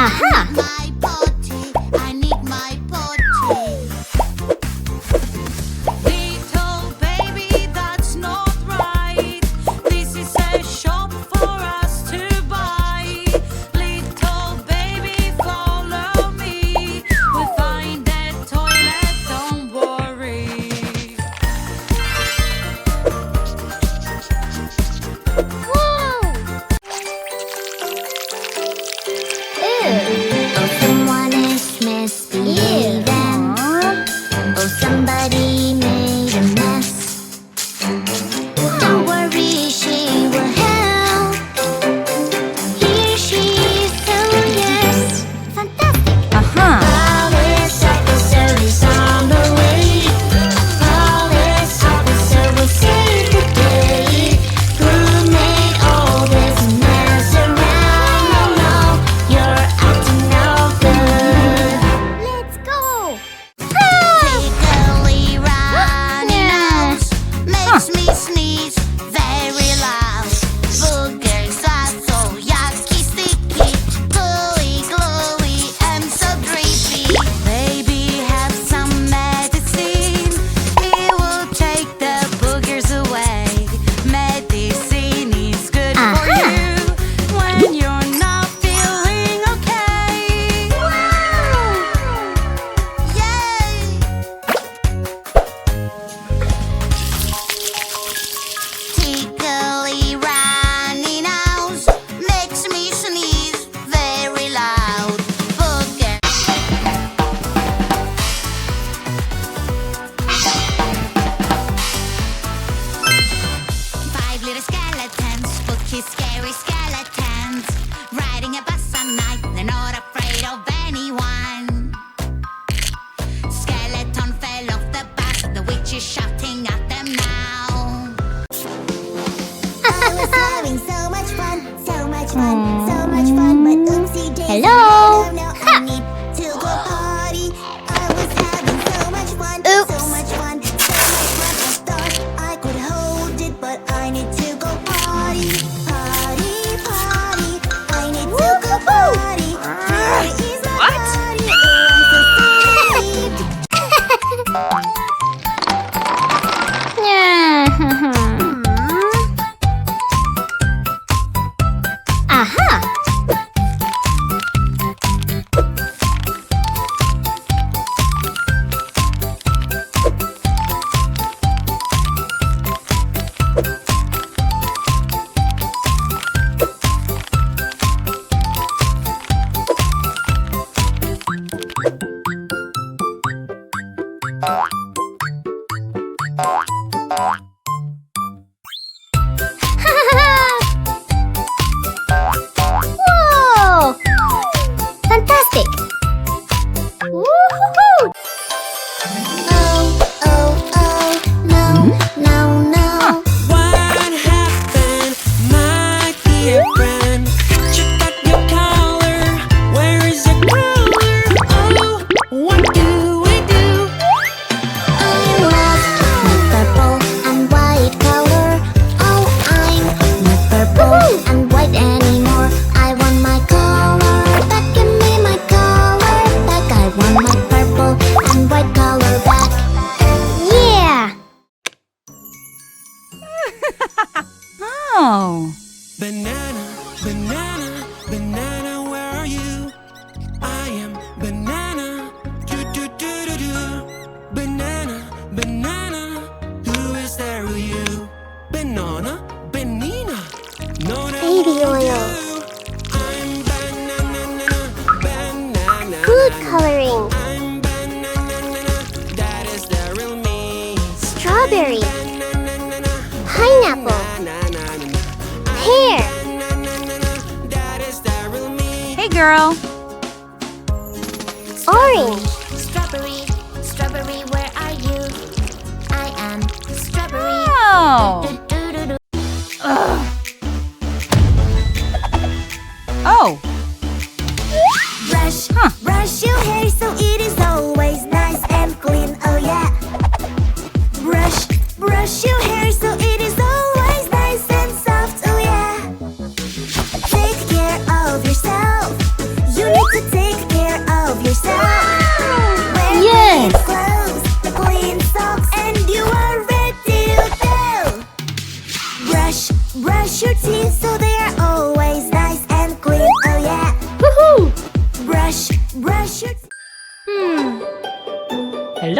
Aha! My potty, I need my potty. Little baby, that's not right. This is a shop for us to buy. Little baby, follow me. We'll find a toilet, don't worry. Oh, someone is misbehaving. Oh, somebody made a mess. Don't worry, she will help. Here she is, oh yes. Fantastic! Police officer is on the way. Police officer will save the day. Who made all this mess around? Oh no, you're acting no good. Let's go! Tickly runny nose makes me sneeze very loud. Boogers are so yucky, sticky, gooey, gluey, and so drippy. Baby, have some medicine. It will take the boogers away. Medicine is good for you when you're not feeling okay. Yay! Tickly runny nose makes me sneeze very loud. Booger. 5 little skeletons, spooky, scary skeletons, riding a bus at night. They're not afraid of anyone. Skeleton fell off the bus. The witch is shouting at them now. I was having so much fun, so much fun, so much fun, but oopsie daisy. Hello? No, I need to go party. I was having so much fun, so Oops. much fun, so much fun. I thought I could hold it, but I need to go party, party, party. I need to go party. Where is my party? Oh, I'm so silly. Aha! Whoa! Fantastic! Woohoo! Oh, oh, oh, no, no, no. What happened, my dear friend? Check out your collar. Where is your collar? Oh, what do we do? I lost my purple and white color. Oh, I'm not purple and white anymore. I want my color back. Give me my color back. I want my purple and white color back. Yeah! Oh. Banana, banana, banana, where are you? I am banana. Do do do do do. Banana, banana. Who is there with you? Banana, banana. No, no, Baby oil. you. I'm banana, banana. Food coloring. I'm banana. That is the real me. Strawberry. Banana, Pineapple. Pear. that is the real me. Hey, girl. Orange. Strawberry, strawberry, where are you? I am strawberry. Oh. Do-do-do-do. Oh. Brush, Huh. brush your hair so it is always nice and clean. Oh yeah. Brush, brush your hair so it is always nice and soft. Oh yeah. Take care of yourself. You need to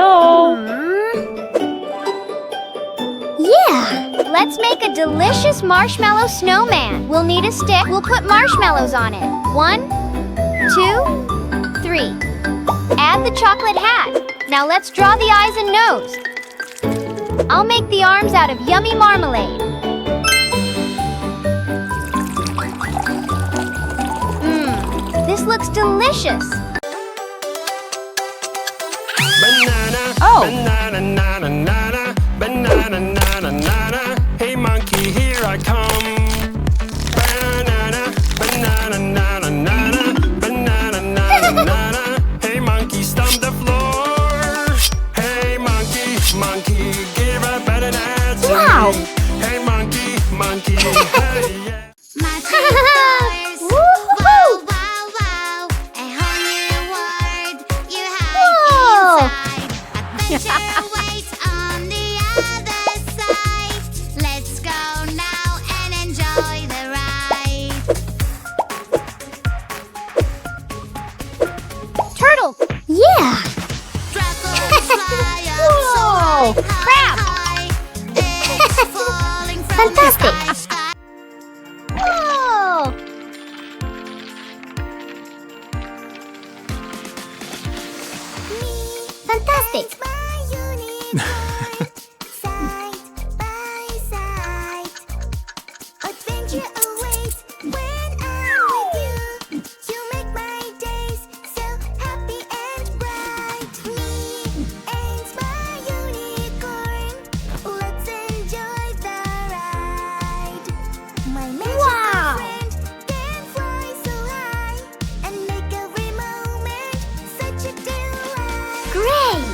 Hello. Yeah! Let's make a delicious marshmallow snowman. We'll need a stick. We'll put marshmallows on it. 1, 2, 3. Add the chocolate hat. Now let's draw the eyes and nose. I'll make the arms out of yummy marmalade. This looks delicious. Banana, Oh. banana, nana, nana, banana, nana, nana. Hey monkey, here I come. Banana, banana, nana, nana, banana, nana, nana. Hey monkey, stomp the floor. Hey monkey, monkey, give a banana to Wow. me. Hey monkey, monkey, hey yeah. Woohoo! Wow, wow, a whole new world you Whoa. hide inside. Adventure waits on the other side. Let's go now and enjoy the ride. Turtle! Yeah! Dragons fly up so Whoa. high, Crab. high. It's falling from Fantastic. the sky. Whoa! Fantastic! My unicorn, side by side. Adventure awaits when I'm with you. You make my days so happy and bright. Me and my unicorn, let's enjoy the ride. My magical Wow. friend can fly so high and make every moment such a delight. Great!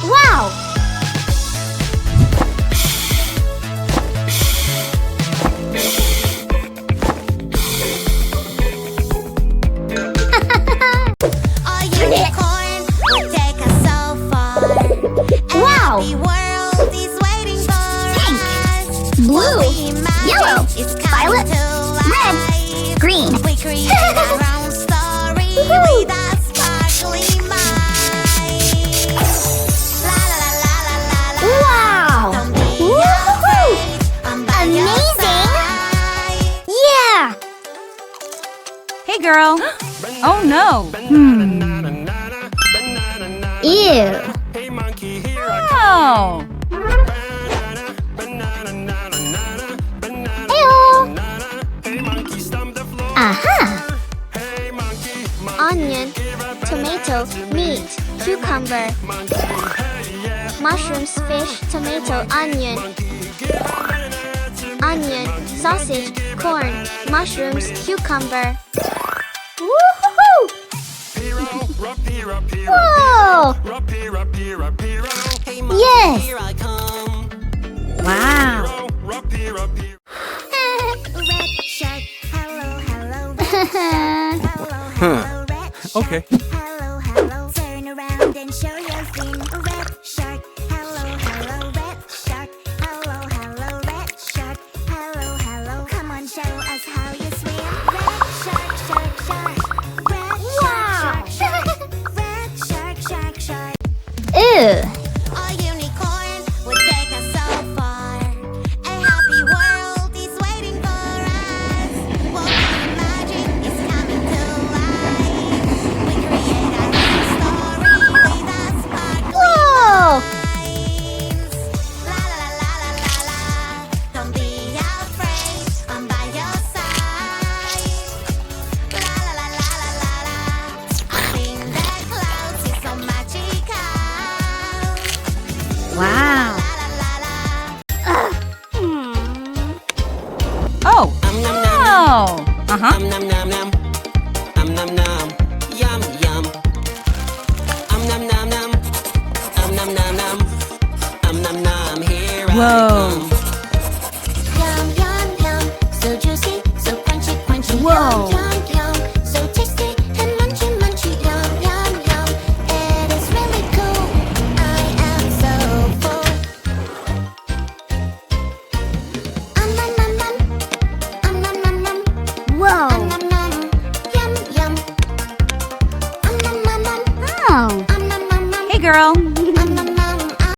Wow! A unicorn will take us so far. A Wow. happy world is waiting for Pink, us. blue, What we imagine yellow, is coming violet, to red, life. green. We create our own story Woohoo. with a sparkling mind. La la la la la la. Wow! Don't be Woohoo. afraid. I'm by your Amazing. side. Yeah! Hey, girl. Oh no. Banana, nana, nana, banana, nana. Ew! Hey monkey, here I Oh. banana, banana, nana, nana, banana, Ew. nana. Hey monkey, stomp the floor. Aha! Hey monkey, monkey, Onion, give a tomato, meat, cucumber, monkey, hey yeah. mushrooms, fish, tomato, onion, onion, sausage, corn, mushrooms, cucumber. Woohoo! Hero, rock, hero, hero, Whoa! rock, hero, hero, hero. Hey monkey, Yes! here I come. Wow. Hero, rock, hero, hero. Red shirt, hello, hello, red shirt, hello, hello, red shirt. Okay. Hello, hello, turn around and show your fin. Red shirt, hello, hello, red shirt, hello, hello, red shirt, hello, hello. Come on, show us how you swim. Red shark, shark, shark. Red Wow. shark, shark, shark. Red shark, shark, shark. Ew! A unicorn would take us so far. A happy world is waiting for us. What we imagine is coming to life. We create our own story with a sparkling Whoa! minds. La la la la la la. Don't be afraid. I'm by your side. La la la la la la la. Up in the clouds is so magical. Wow. La la la la. Oh. Oh. Uh-huh. Nom nom nom. Whoa. Yum, yum, yum, so juicy, so crunchy, crunchy. Whoa. Yum, yum, yum, so tasty and munchy, munchy. Yum, yum, yum, it is really cool. I am so full. Nom, nom, nom. Nom, nom, nom. Whoa. Nom, nom. Yum, yum. Nom, nom, nom. Oh. Nom, nom, nom. Hey girl,